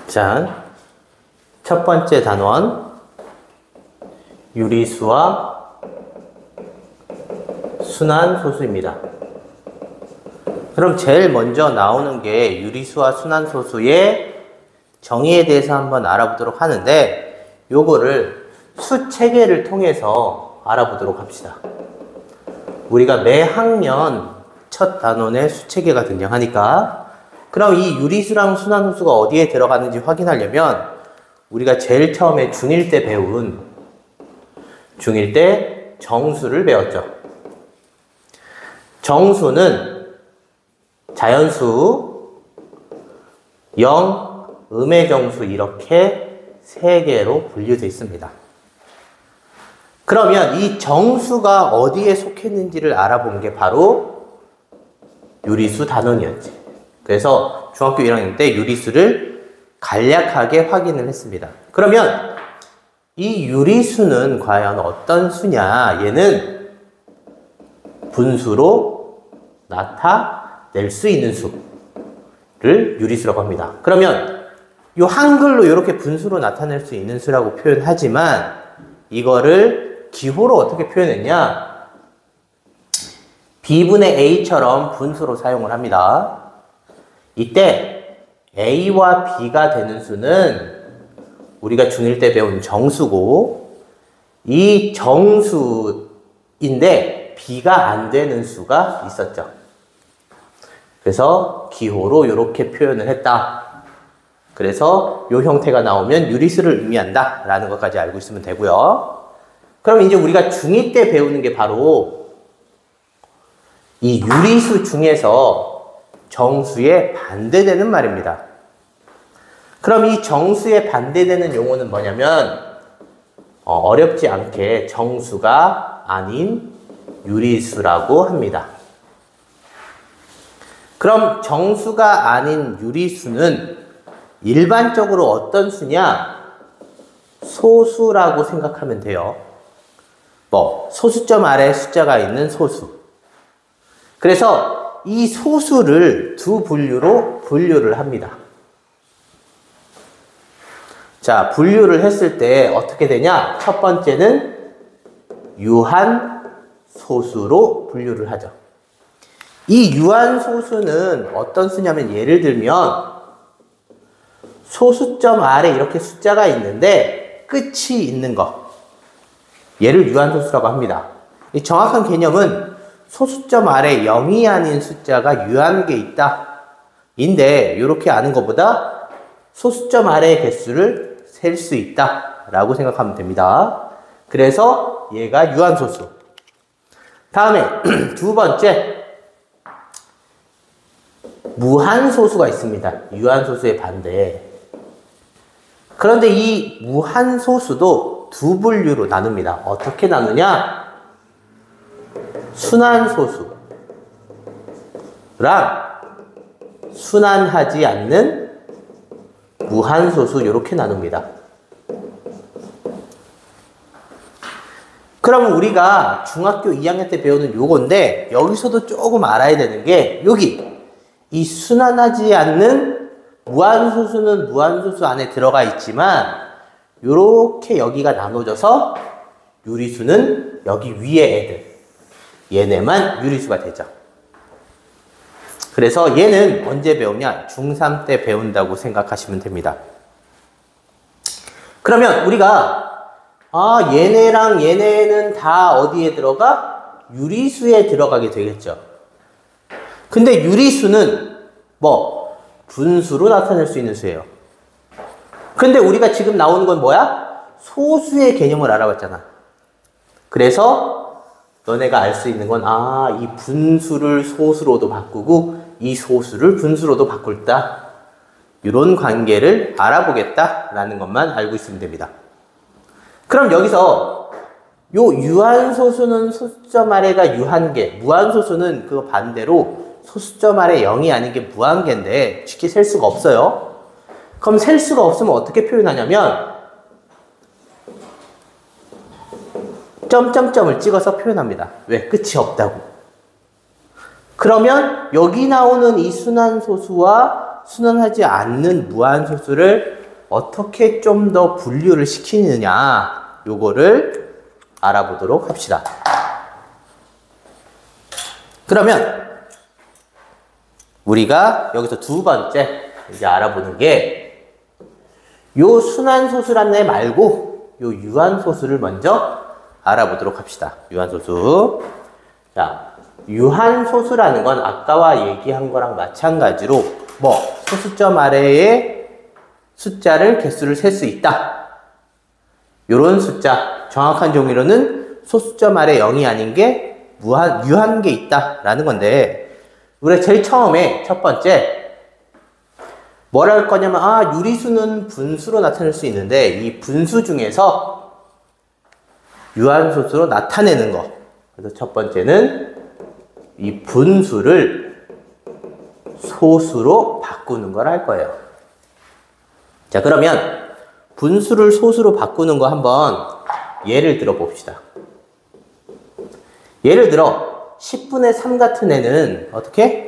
자, 첫 번째 단원 유리수와 순환소수입니다. 그럼 제일 먼저 나오는 게 유리수와 순환소수의 정의에 대해서 한번 알아보도록 하는데, 요거를 수체계를 통해서 알아보도록 합시다. 우리가 매 학년 첫 단원에 수체계가 등장하니까, 그럼 이 유리수랑 순환소수가 어디에 들어가는지 확인하려면 우리가 제일 처음에 중1 때 배운 중1 때 정수를 배웠죠. 정수는 자연수, 영, 음의 정수 이렇게 세 개로 분류되어 있습니다. 그러면 이 정수가 어디에 속했는지를 알아본 게 바로 유리수 단원이었지. 그래서 중학교 1학년 때 유리수를 간략하게 확인을 했습니다. 그러면 이 유리수는 과연 어떤 수냐? 얘는 분수로 나타낼 수 있는 수를 유리수라고 합니다. 그러면 이 한글로 이렇게 분수로 나타낼 수 있는 수라고 표현하지만, 이거를 기호로 어떻게 표현했냐? B분의 A처럼 분수로 사용을 합니다. 이때 A와 B가 되는 수는 우리가 중1 때 배운 정수고, 이 정수인데 B가 안 되는 수가 있었죠. 그래서 기호로 이렇게 표현을 했다. 그래서 이 형태가 나오면 유리수를 의미한다 라는 것까지 알고 있으면 되고요. 그럼 이제 우리가 중2 때 배우는 게 바로 이 유리수 중에서 정수에 반대되는 말입니다. 그럼 이 정수에 반대되는 용어는 뭐냐면, 어렵지 않게 정수가 아닌 유리수라고 합니다. 그럼 정수가 아닌 유리수는 일반적으로 어떤 수냐? 소수라고 생각하면 돼요. 소수점 아래 숫자가 있는 소수. 그래서 이 소수를 두 분류로 분류를 합니다. 자, 분류를 했을 때 어떻게 되냐? 첫 번째는 유한소수로 분류를 하죠. 이 유한소수는 어떤 수냐면, 예를 들면 소수점 아래 이렇게 숫자가 있는데 끝이 있는 거, 얘를 유한소수라고 합니다. 이 정확한 개념은 소수점 아래 0이 아닌 숫자가 유한계 있다 인데, 이렇게 아는 것보다 소수점 아래의 개수를 셀 수 있다 라고 생각하면 됩니다. 그래서 얘가 유한소수. 다음에 두 번째, 무한소수가 있습니다. 유한소수의 반대. 그런데 이 무한소수도 두 분류로 나눕니다. 어떻게 나누냐? 순환소수랑 순환하지 않는 무한소수, 이렇게 나눕니다. 그러면 우리가 중학교 2학년 때 배우는 요건데, 여기서도 조금 알아야 되는 게, 여기 이 순환하지 않는 무한소수는 무한소수 안에 들어가 있지만, 요렇게 여기가 나눠져서 유리수는 여기 위에 애들, 얘네만 유리수가 되죠. 그래서 얘는 언제 배우냐? 중3 때 배운다고 생각하시면 됩니다. 그러면 우리가 얘네랑 얘네는 다 어디에 들어가? 유리수에 들어가게 되겠죠. 근데 유리수는 분수로 나타낼 수 있는 수예요. 근데 우리가 지금 나오는 건 뭐야? 소수의 개념을 알아봤잖아. 그래서 너네가 알 수 있는 건, 이 분수를 소수로도 바꾸고 이 소수를 분수로도 바꿀다, 이런 관계를 알아보겠다라는 것만 알고 있으면 됩니다. 그럼 여기서 요 유한소수는 소수점 아래가 유한계, 무한소수는 그 반대로 소수점 아래 0이 아닌 게 무한계인데 쉽게 셀 수가 없어요. 그럼 셀 수가 없으면 어떻게 표현하냐면, 점점점을 찍어서 표현합니다. 왜? 끝이 없다고. 그러면 여기 나오는 이 순환소수와 순환하지 않는 무한소수를 어떻게 좀 더 분류를 시키느냐, 요거를 알아보도록 합시다. 그러면 우리가 여기서 두 번째 이제 알아보는 게 요 순환소수라는 애 말고 요 유한소수를 먼저 알아보도록 합시다. 유한소수. 자, 유한소수라는 건 아까와 얘기한 거랑 마찬가지로 뭐 소수점 아래에 숫자를 개수를 셀 수 있다. 요런 숫자, 정확한 종이로는 소수점 아래 0이 아닌 게 유한계 있다라는 건데, 우리가 제일 처음에 첫 번째 뭘 할 거냐면 유리수는 분수로 나타낼 수 있는데 이 분수 중에서 유한소수로 나타내는 거. 그래서 첫 번째는 이 분수를 소수로 바꾸는 걸 할 거예요. 자, 그러면 분수를 소수로 바꾸는 거 한번 예를 들어 봅시다. 예를 들어 10분의 3 같은 애는 어떻게?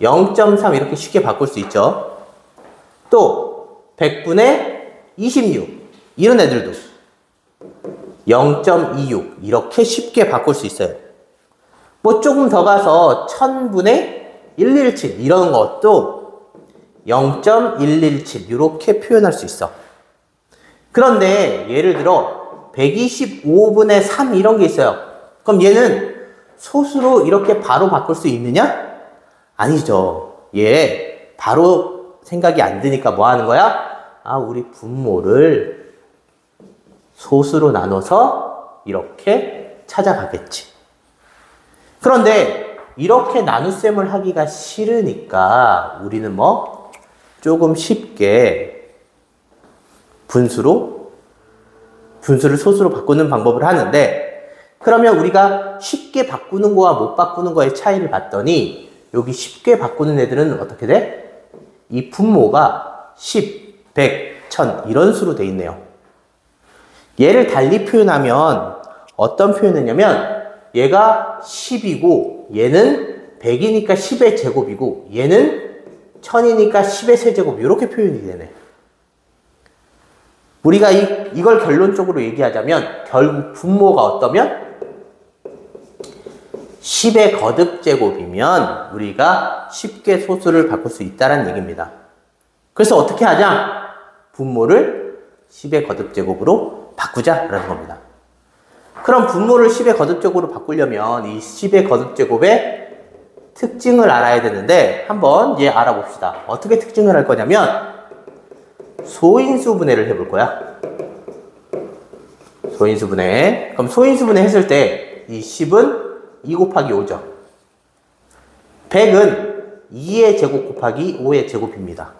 0.3 이렇게 쉽게 바꿀 수 있죠. 또 100분의 26 이런 애들도 0.26 이렇게 쉽게 바꿀 수 있어요. 뭐 조금 더 가서 1000분의 117 이런 것도 0.117 이렇게 표현할 수 있어. 그런데 예를 들어 125분의 3 이런 게 있어요. 그럼 얘는 소수로 이렇게 바로 바꿀 수 있느냐? 아니죠. 얘 바로 생각이 안 드니까 뭐 하는 거야? 우리 분모를 소수로 나눠서 이렇게 찾아가겠지. 그런데 이렇게 나눗셈을 하기가 싫으니까 우리는 뭐 조금 쉽게 분수를 소수로 바꾸는 방법을 하는데, 그러면 우리가 쉽게 바꾸는 거와 못 바꾸는 거의 차이를 봤더니 여기 쉽게 바꾸는 애들은 어떻게 돼? 이 분모가 10, 100, 1000 이런 수로 돼 있네요. 얘를 달리 표현하면 어떤 표현이냐면 얘가 10이고 얘는 100이니까 10의 제곱이고 얘는 1000이니까 10의 세제곱 이렇게 표현이 되네. 우리가 이걸 결론적으로 얘기하자면 결국 분모가 어떠면 10의 거듭제곱이면 우리가 쉽게 소수를 바꿀 수 있다는 얘기입니다. 그래서 어떻게 하자? 분모를 10의 거듭제곱으로 바꾸자라는 겁니다. 그럼 분모를 10의 거듭제곱으로 바꾸려면 이 10의 거듭제곱의 특징을 알아야 되는데 한번 얘 알아봅시다. 어떻게 특징을 할 거냐면 소인수 분해를 해볼 거야. 소인수 분해. 그럼 소인수 분해 했을 때 이 10은 2 곱하기 5죠. 100은 2의 제곱 곱하기 5의 제곱입니다.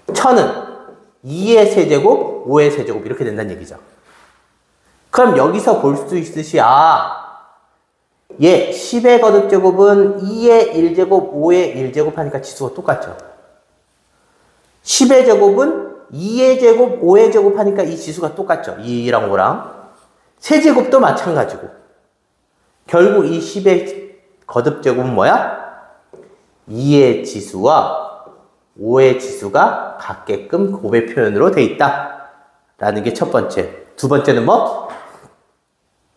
1000은 2의 세제곱, 5의 세제곱 이렇게 된다는 얘기죠. 그럼 여기서 볼 수 있듯이 얘 10의 거듭제곱은 2의 1제곱, 5의 1제곱 하니까 지수가 똑같죠. 10의 제곱은 2의 제곱, 5의 제곱 하니까 이 지수가 똑같죠. 2랑 5랑. 세제곱도 마찬가지고. 결국 이 10의 거듭제곱은 뭐야? 2의 지수와 5의 지수가 같게끔 곱의 표현으로 돼 있다 라는 게 첫 번째. 두 번째는 뭐?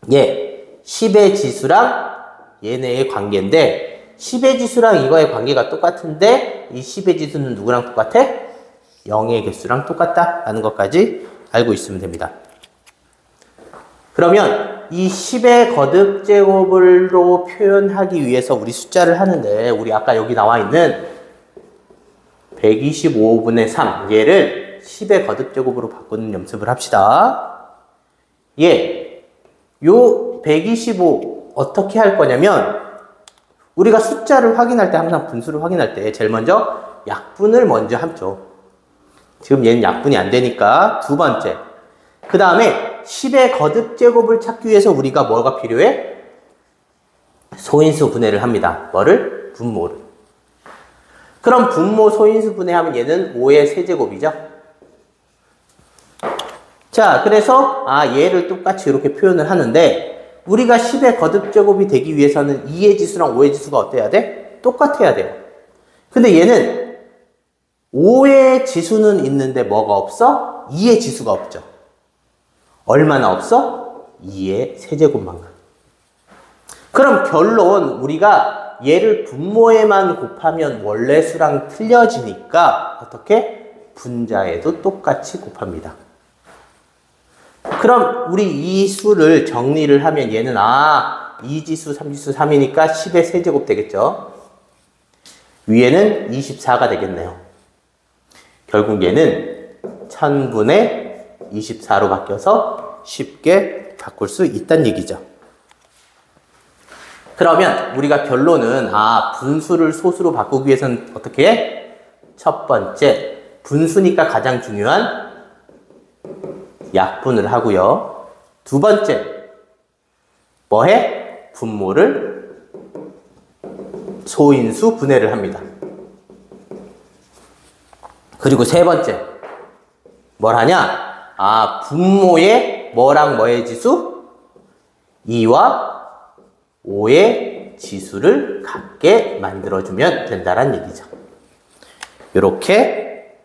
10의 지수랑 얘네의 관계인데 10의 지수랑 이거의 관계가 똑같은데 이 10의 지수는 누구랑 똑같아? 0의 개수랑 똑같다 라는 것까지 알고 있으면 됩니다. 그러면 이 10의 거듭제곱으로 표현하기 위해서 우리 숫자를 하는데 우리 아까 여기 나와 있는 125분의 3 얘를 10의 거듭제곱으로 바꾸는 연습을 합시다. 요 125 어떻게 할 거냐면 우리가 숫자를 확인할 때 항상 분수를 확인할 때 제일 먼저 약분을 먼저 합죠. 지금 얘는 약분이 안 되니까 두 번째. 그 다음에 10의 거듭제곱을 찾기 위해서 우리가 뭐가 필요해? 소인수 분해를 합니다. 뭐를? 분모를. 그럼 분모 소인수 분해하면 얘는 5의 세제곱이죠. 자, 그래서 얘를 똑같이 이렇게 표현을 하는데 우리가 10의 거듭제곱이 되기 위해서는 2의 지수랑 5의 지수가 어때야 돼? 똑같아야 돼요. 근데 얘는 5의 지수는 있는데 뭐가 없어? 2의 지수가 없죠. 얼마나 없어? 2의 세제곱만큼. 그럼 결론 우리가 얘를 분모에만 곱하면 원래 수랑 틀려지니까 어떻게? 분자에도 똑같이 곱합니다. 그럼 우리 이 수를 정리를 하면 얘는 2지수, 3지수, 3이니까 10의 세제곱 되겠죠. 위에는 24가 되겠네요. 결국 얘는 1000분의 24로 바뀌어서 쉽게 바꿀 수 있다는 얘기죠. 그러면 우리가 결론은 분수를 소수로 바꾸기 위해서는 어떻게 해? 첫 번째, 분수니까 가장 중요한 약분을 하고요. 두 번째, 뭐 해? 분모를 소인수 분해를 합니다. 그리고 세 번째, 뭘 하냐? 분모에 뭐랑 뭐의 지수? 2와 5의 지수를 같게 만들어주면 된다는 얘기죠. 이렇게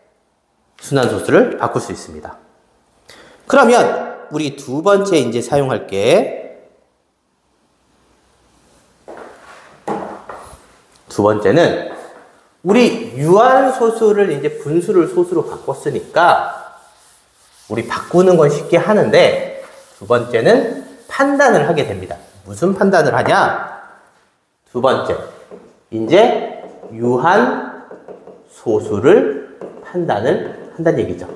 순환소수를 바꿀 수 있습니다. 그러면 우리 두 번째 이제 사용할게. 두 번째는 우리 유한소수를 이제 분수를 소수로 바꿨으니까 우리 바꾸는 건 쉽게 하는데 두 번째는 판단을 하게 됩니다. 무슨 판단을 하냐? 두 번째, 이제 유한소수를 판단을 한다는 얘기죠.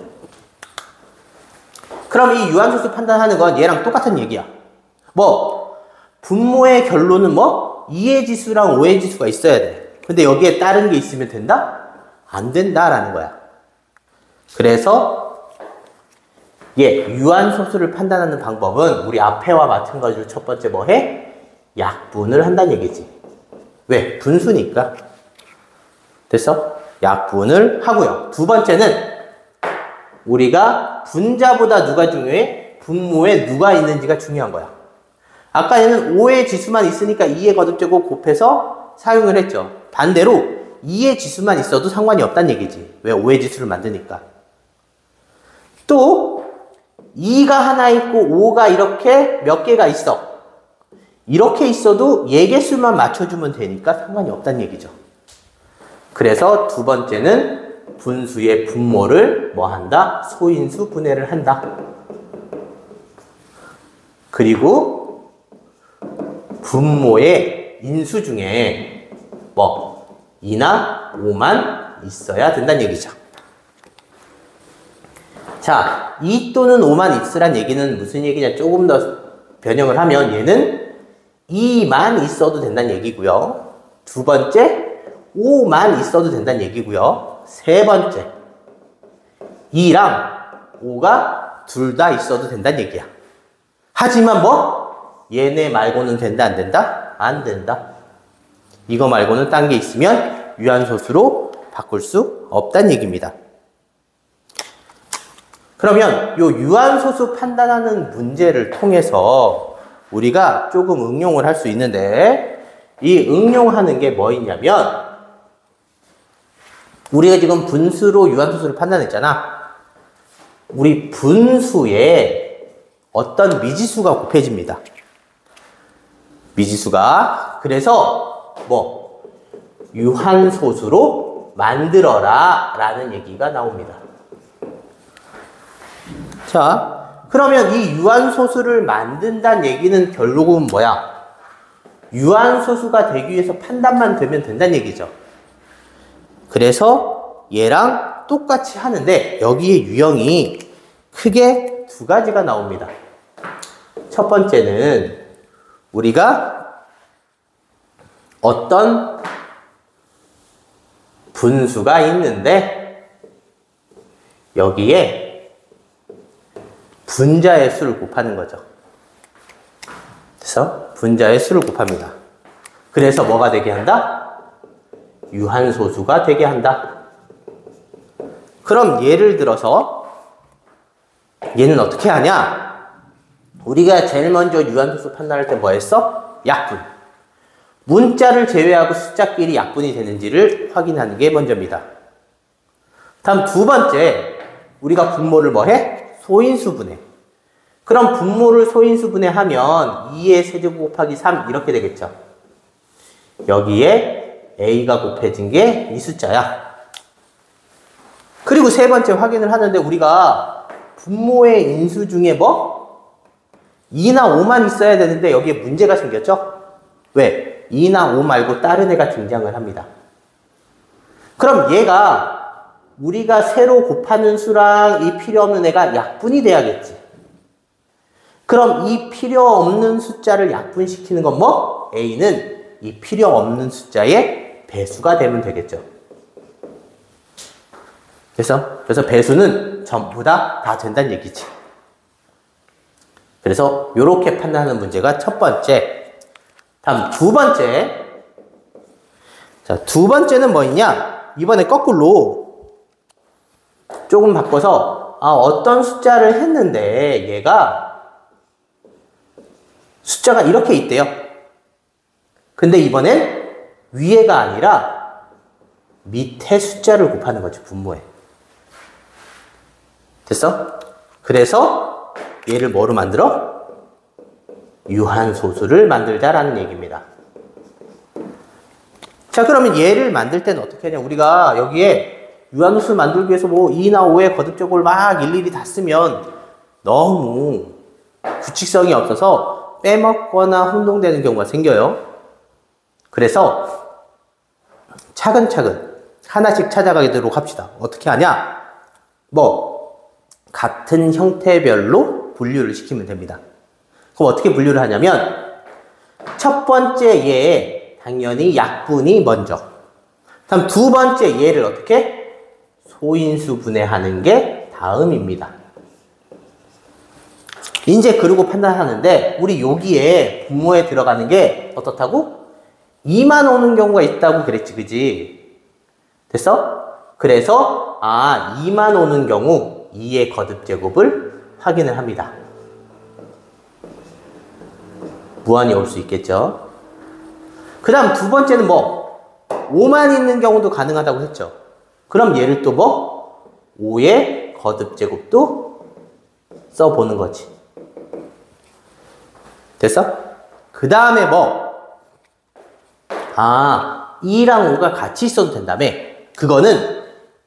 그럼 이 유한소수 판단하는 건 얘랑 똑같은 얘기야. 분모의 결론은 2의 지수랑 5의 지수가 있어야 돼. 근데 여기에 다른 게 있으면 된다? 안 된다라는 거야. 그래서 유한소수를 판단하는 방법은 우리 앞에와 마찬가지로 첫 번째 뭐 해? 약분을 한다는 얘기지. 왜? 분수니까. 됐어? 약분을 하고요. 두 번째는 우리가 분자보다 누가 중요해? 분모에 누가 있는지가 중요한 거야. 아까 얘는 5의 지수만 있으니까 2의 거듭제곱 곱해서 사용을 했죠. 반대로 2의 지수만 있어도 상관이 없다는 얘기지. 왜? 5의 지수를 만드니까. 또 2가 하나 있고 5가 이렇게 몇 개가 있어. 이렇게 있어도 예개수만 맞춰주면 되니까 상관이 없다는 얘기죠. 그래서 두 번째는 분수의 분모를 뭐 한다? 소인수 분해를 한다. 그리고 분모의 인수 중에 2나 5만 있어야 된다는 얘기죠. 자, 2 또는 5만 있으란 얘기는 무슨 얘기냐? 조금 더 변형을 하면 얘는 2만 있어도 된다는 얘기고요. 두 번째, 5만 있어도 된다는 얘기고요. 세 번째, 2랑 5가 둘 다 있어도 된다는 얘기야. 하지만 얘네 말고는 된다, 안 된다? 안 된다. 이거 말고는 딴 게 있으면 유한소수로 바꿀 수 없다는 얘기입니다. 그러면 요 유한소수 판단하는 문제를 통해서 우리가 조금 응용을 할 수 있는데 이 응용하는 게 뭐 있냐면 우리가 지금 분수로 유한소수를 판단했잖아. 우리 분수에 어떤 미지수가 곱해집니다. 미지수가. 그래서 유한소수로 만들어라 라는 얘기가 나옵니다. 자, 그러면 이 유한소수를 만든다는 얘기는 결국은 뭐야? 유한소수가 되기 위해서 판단만 되면 된다는 얘기죠. 그래서 얘랑 똑같이 하는데 여기에 유형이 크게 두 가지가 나옵니다. 첫 번째는 우리가 어떤 분수가 있는데 여기에 분자의 수를 곱하는 거죠. 그래서 분자의 수를 곱합니다. 그래서 뭐가 되게 한다? 유한소수가 되게 한다. 그럼 예를 들어서 얘는 어떻게 하냐? 우리가 제일 먼저 유한소수 판단할 때 뭐 했어? 약분. 문자를 제외하고 숫자끼리 약분이 되는지를 확인하는 게 먼저입니다. 다음 두 번째, 우리가 분모를 뭐 해? 소인수분해. 그럼 분모를 소인수분해하면 2의 세제곱 곱하기 3 이렇게 되겠죠. 여기에 a가 곱해진 게 이 숫자야. 그리고 세 번째 확인을 하는데 우리가 분모의 인수 중에 뭐? 2나 5만 있어야 되는데 여기에 문제가 생겼죠? 왜? 2나 5 말고 다른 애가 등장을 합니다. 그럼 얘가 우리가 새로 곱하는 수랑 이 필요 없는 애가 약분이 돼야겠지. 그럼 이 필요 없는 숫자를 약분시키는 건 뭐? a는 이 필요 없는 숫자의 배수가 되면 되겠죠. 그래서 배수는 전부 다 된다는 얘기지. 그래서 이렇게 판단하는 문제가 첫 번째. 다음 두 번째. 자, 두 번째는 뭐 있냐? 이번에 거꾸로 조금 바꿔서 어떤 숫자를 했는데 얘가 숫자가 이렇게 있대요. 근데 이번엔 위에가 아니라 밑에 숫자를 곱하는 거죠. 분모에. 됐어? 그래서 얘를 뭐로 만들어? 유한소수를 만들자라는 얘기입니다. 자, 그러면 얘를 만들 때는 어떻게 하냐? 우리가 여기에 유한소수 만들기 위해서 뭐 2나 5의 거듭제곱을 막 일일이 다 쓰면 너무 규칙성이 없어서 빼먹거나 혼동되는 경우가 생겨요. 그래서 차근차근 하나씩 찾아가도록 합시다. 어떻게 하냐? 같은 형태별로 분류를 시키면 됩니다. 그럼 어떻게 분류를 하냐면 첫 번째 얘에 당연히 약분이 먼저. 다음 두 번째 얘를 어떻게? 소인수 분해하는 게 다음입니다. 이제 그러고 판단하는데 우리 여기에 분모에 들어가는 게 어떻다고? 2만 오는 경우가 있다고 그랬지, 그지? 됐어? 그래서 2만 오는 경우 2의 거듭제곱을 확인을 합니다. 무한히 올 수 있겠죠. 그 다음 두 번째는 5만 있는 경우도 가능하다고 했죠. 그럼 얘를 또 5의 거듭제곱도 써보는 거지. 됐어? 그 다음에 2랑 5가 같이 있어도 된다며. 그거는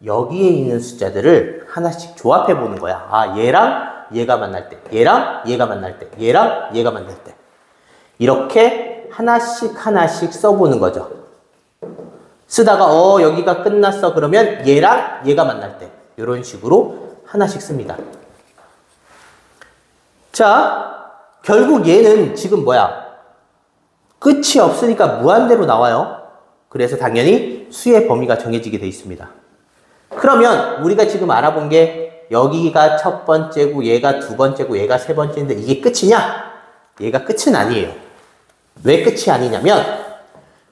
여기에 있는 숫자들을 하나씩 조합해 보는 거야. 얘랑 얘가 만날 때, 얘랑 얘가 만날 때, 얘랑 얘가 만날 때. 이렇게 하나씩 써보는 거죠. 쓰다가 여기가 끝났어. 그러면 얘랑 얘가 만날 때. 이런 식으로 하나씩 씁니다. 자, 결국 얘는 지금 끝이 없으니까 무한대로 나와요. 그래서 당연히 수의 범위가 정해지게 돼 있습니다. 그러면 우리가 지금 알아본 게 여기가 첫 번째고 얘가 두 번째고 얘가 세 번째인데 이게 끝이냐? 얘가 끝은 아니에요. 왜 끝이 아니냐면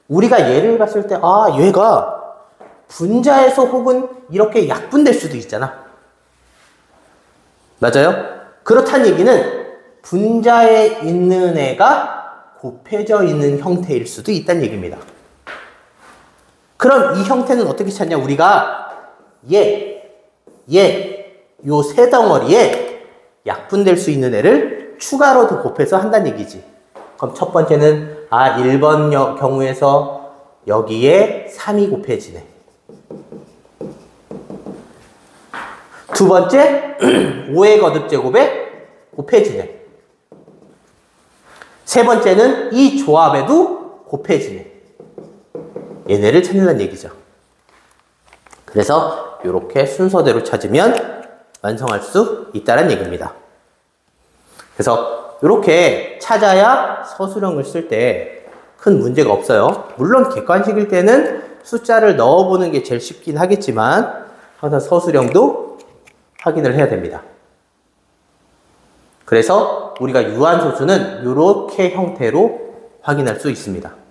우리가 얘를 봤을 때 얘가 분자에서 혹은 이렇게 약분될 수도 있잖아. 맞아요? 그렇다는 얘기는 분자에 있는 애가 곱해져 있는 형태일 수도 있다는 얘기입니다. 그럼 이 형태는 어떻게 찾냐? 우리가 요 세 덩어리에 약분될 수 있는 애를 추가로 더 곱해서 한다는 얘기지. 그럼 첫 번째는 1번 경우에서 여기에 3이 곱해지네. 두 번째 5의 거듭제곱에 곱해지네. 세 번째는 이 조합에도 곱해지네. 얘네를 찾는다는 얘기죠. 그래서 이렇게 순서대로 찾으면 완성할 수 있다는 얘기입니다. 그래서 이렇게 찾아야 서술형을 쓸 때 큰 문제가 없어요. 물론 객관식일 때는 숫자를 넣어보는 게 제일 쉽긴 하겠지만 항상 서술형도 확인을 해야 됩니다. 그래서 우리가 유한소수는 이렇게 형태로 확인할 수 있습니다.